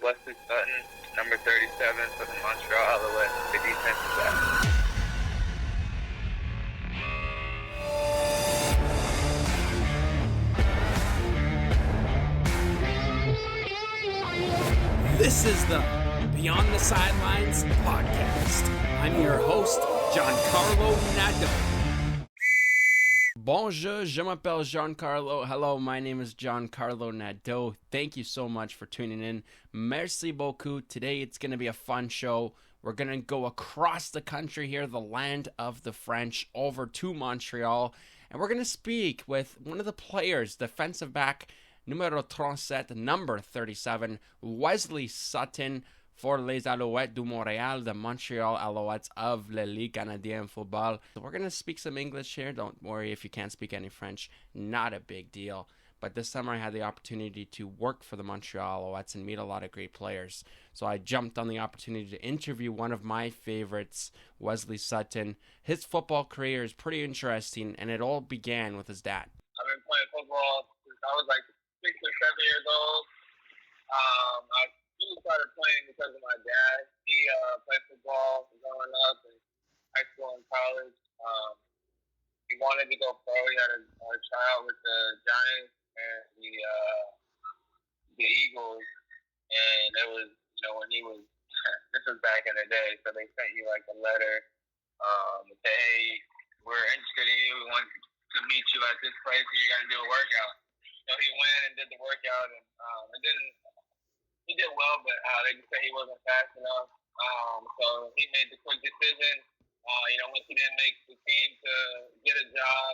Wesley Sutton, number 37 for the Montreal Alouettes, the defensive back. This is the Beyond the Sidelines podcast. I'm your host, Giancarlo Nadeau. Bonjour, je m'appelle Giancarlo. Hello, my name is Giancarlo Nadeau. Thank you so much for tuning in. Merci beaucoup. Today it's going to be a fun show. We're going to go across the country here, the land of the French, over to Montreal. And we're going to speak with one of the players, defensive back, numero 37, number 37, Wesley Sutton for les Alouettes du Montréal, the Montreal Alouettes of la Ligue Canadienne Football. So we're going to speak some English here. Don't worry if you can't speak any French. Not a big deal. But this summer I had the opportunity to work for the Montreal Alouettes and meet a lot of great players. So I jumped on the opportunity to interview one of my favorites, Wesley Sutton. His football career is pretty interesting, and it all began with his dad. I've been playing football since I was like 6 or 7 years old. I really started playing because of my dad. He played football growing up in high school and college. He wanted to go pro. He had a tryout with the Giants and the Eagles. And it was, when he was, this was back in the day, so they sent you like a letter to say, hey, we're interested in you. We want to meet you at this place, and you're going to do a workout. So he went and did the workout, and he did well, but they just said he wasn't fast enough. So he made the quick decision. Once he didn't make the team, to get a job,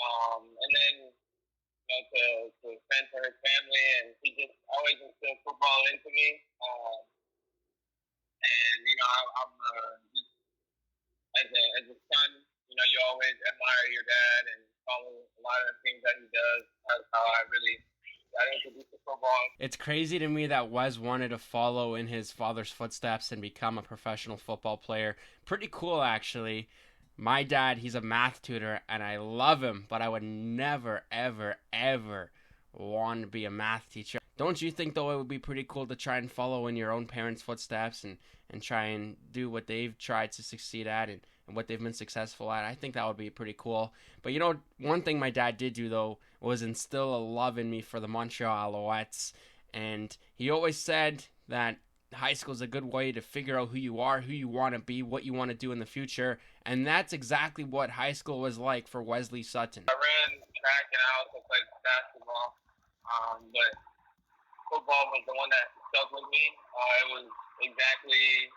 and then to fend for his family, and he just always instilled football into me. I'm just as a son, you always admire your dad and follow a lot of the things that he does. That's how I really got introduced to football. It's crazy to me that Wes wanted to follow in his father's footsteps and become a professional football player. Pretty cool, actually. My dad, he's a math tutor, and I love him, but I would never, ever, ever want to be a math teacher. Don't you think, though, it would be pretty cool to try and follow in your own parents' footsteps and try and do what they've tried to succeed at and what they've been successful at? I think that would be pretty cool. But one thing my dad did do, though, was instill a love in me for the Montreal Alouettes. And he always said that high school is a good way to figure out who you are, who you want to be, what you want to do in the future. And that's exactly what high school was like for Wesley Sutton. I ran track and I also played basketball. But football was the one that stuck with me. It was exactly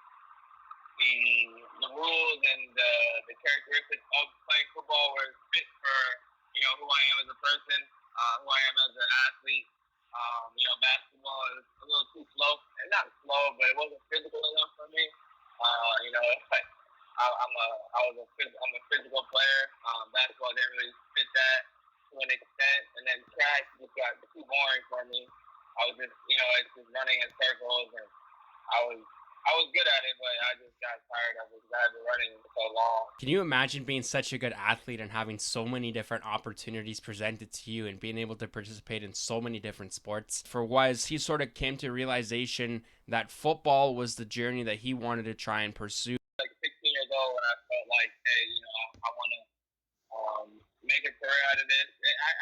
the rules and the characteristics of playing football were fit for who I am as a person, who I am as an athlete. Basketball is a little too slow, and not slow, but it wasn't physical enough for me. It's like I'm a physical player. Basketball didn't really fit that to an extent, and then track just got too boring for me. I was just it's just running in circles, and I was good at it, but I just got tired of it because I had been running so long. Can you imagine being such a good athlete and having so many different opportunities presented to you and being able to participate in so many different sports? For Wes, he sort of came to realization that football was the journey that he wanted to try and pursue. Like 16 years old when I felt like, hey, I want to make a career out of this.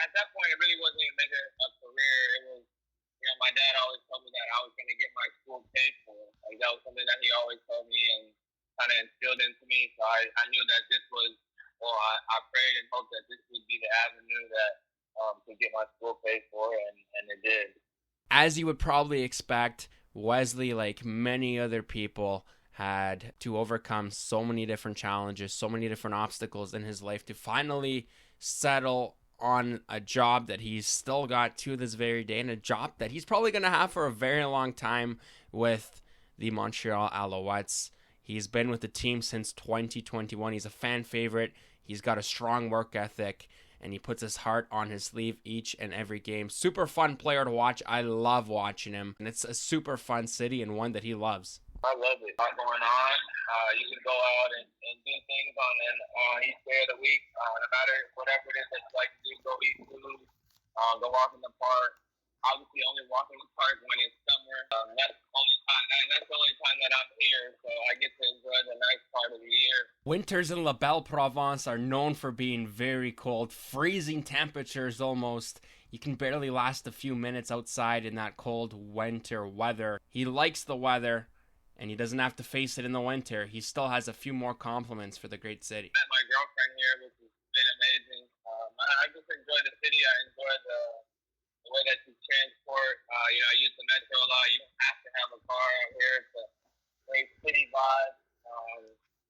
At that point, it really wasn't even making a career. It was my dad always told me that I was going to get my school paid for. Like, that was something that he always told me and kind of instilled into me. So I knew that this was, I prayed and hoped that this would be the avenue that to get my school paid for, and it did. As you would probably expect, Wesley, like many other people, had to overcome so many different challenges, so many different obstacles in his life to finally settle on a job that he's still got to this very day, and a job that he's probably going to have for a very long time with the Montreal Alouettes. He's been with the team since 2021. He's a fan favorite. He's got a strong work ethic, and he puts his heart on his sleeve each and every game. Super fun player to watch. I love watching him, and it's a super fun city and one that he loves. I love it. A lot going on. You can go out and do things on each day of the week, no matter whatever it is that you like to do. Go eat food, go walk in the park. Obviously, only walk in the park when it's summer That's the only time that I'm here, so I get to enjoy the nice part of the year. Winters in La Belle Province are known for being very cold, freezing temperatures almost. You can barely last a few minutes outside in that cold winter weather. He likes the weather, and he doesn't have to face it in the winter. He still has a few more compliments for the great city. I met my girlfriend here, which has been amazing. I just enjoy the city. I enjoy the way that you transport. I use the metro a lot. You don't have to have a car out here. It's a great city vibe.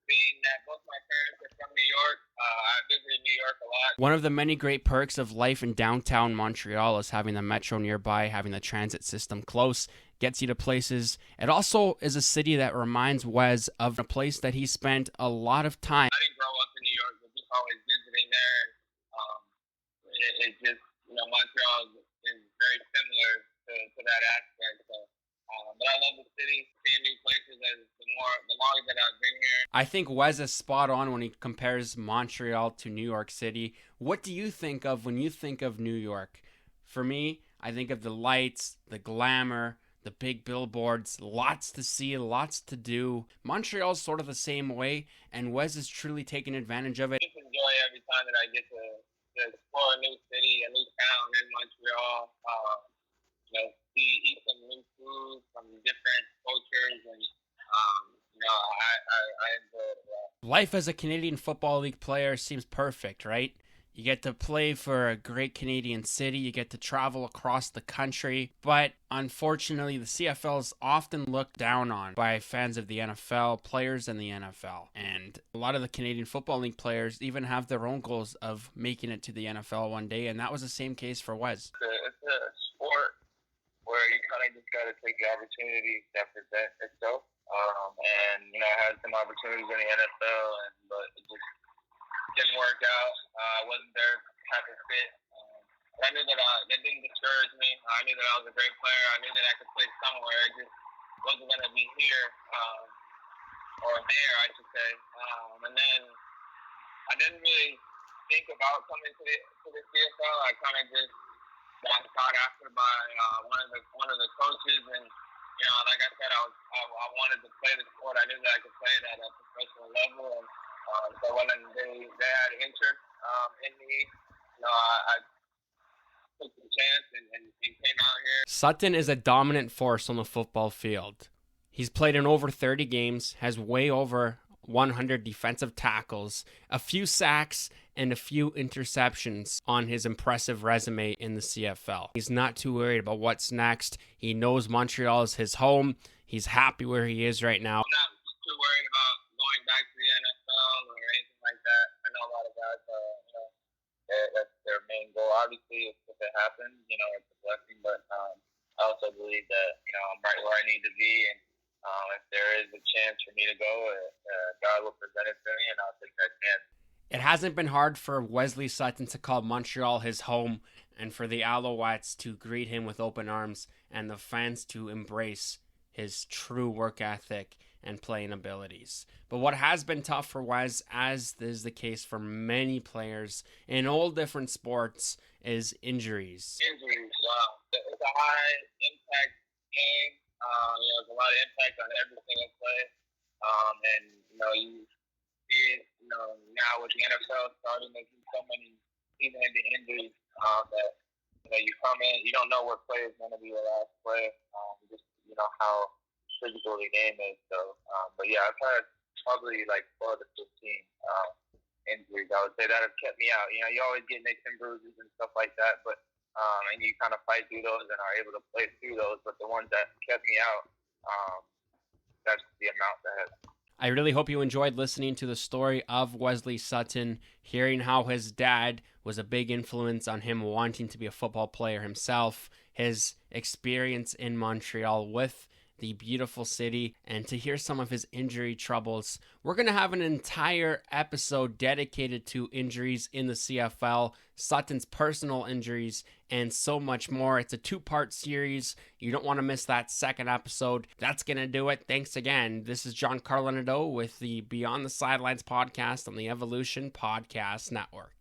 Being that both my parents are from New York, I visited New York a lot. One of the many great perks of life in downtown Montreal is having the metro nearby, having the transit system close, gets you to places. It also is a city that reminds Wes of a place that he spent a lot of time. I didn't grow up in New York, but just always visiting there. It just, Montreal is very similar to that aspect. So, but I love the city, seeing new places as the longer that I've been here. I think Wes is spot on when he compares Montreal to New York City. What do you think of when you think of New York? For me, I think of the lights, the glamour, the big billboards, lots to see, lots to do. Montreal's sort of the same way, and Wes is truly taking advantage of it. I just enjoy every time that I get to explore a new city, a new town in Montreal. Eat some new food from different cultures, and I enjoy it a lot. Life as a Canadian Football League player seems perfect, right? You get to play for a great Canadian city, you get to travel across the country, but unfortunately the CFL is often looked down on by fans of the NFL, players in the NFL, and a lot of the Canadian Football League players even have their own goals of making it to the NFL one day, and that was the same case for Wes. It's a sport where you kind of just got to take the opportunity that presents itself, and I had some opportunities in the NFL, but it just didn't work out. I wasn't their type of fit. But I knew that that didn't discourage me. I knew that I was a great player. I knew that I could play somewhere. It just wasn't going to be here or there, I should say. And then I didn't really think about coming to the CFL. I kind of just got sought after by one of the coaches, and like I said, I wanted to play the sport. I knew that I could play it at a professional level, and so when they had interest in me, I took the chance and came out here. Sutton is a dominant force on the football field. He's played in over 30 games, has way over 100 defensive tackles, a few sacks, and a few interceptions on his impressive resume in the CFL. He's not too worried about what's next. He knows Montreal is his home. He's happy where he is right now. I'm not too worried about going back to the NFL or anything like that. I know a lot of guys, that's their main goal. Obviously, if it happens, it's a blessing, but I also believe that, I'm right where I need to be, and if there is a chance for me to go, God will present it to me, and I'll take that chance. It hasn't been hard for Wesley Sutton to call Montreal his home, and for the Alouettes to greet him with open arms, and the fans to embrace his true work ethic and playing abilities. But what has been tough for Wes, as is the case for many players in all different sports, is injuries. Injuries, wow. It's a high-impact game. There's a lot of impact on every single play. And, you see it, now with the NFL starting, there's so many season-ending injuries that you come in, you don't know what play is going to be your last play. How physical the game is. So, but yeah, I've had probably like 12 to 15 injuries. I would say that have kept me out. You always get nicks and bruises and stuff like that, but and you kind of fight through those and are able to play through those. But the ones that kept me out, that's the amount that has. I really hope you enjoyed listening to the story of Wesley Sutton, hearing how his dad was a big influence on him wanting to be a football player himself, his experience in Montreal with the beautiful city, and to hear some of his injury troubles. We're going to have an entire episode dedicated to injuries in the CFL, Sutton's personal injuries, and so much more. It's a 2-part series. You don't want to miss that second episode. That's going to do it. Thanks again. This is Giancarlo Nadeau with the Beyond the Sidelines podcast on the Evolution Podcast Network.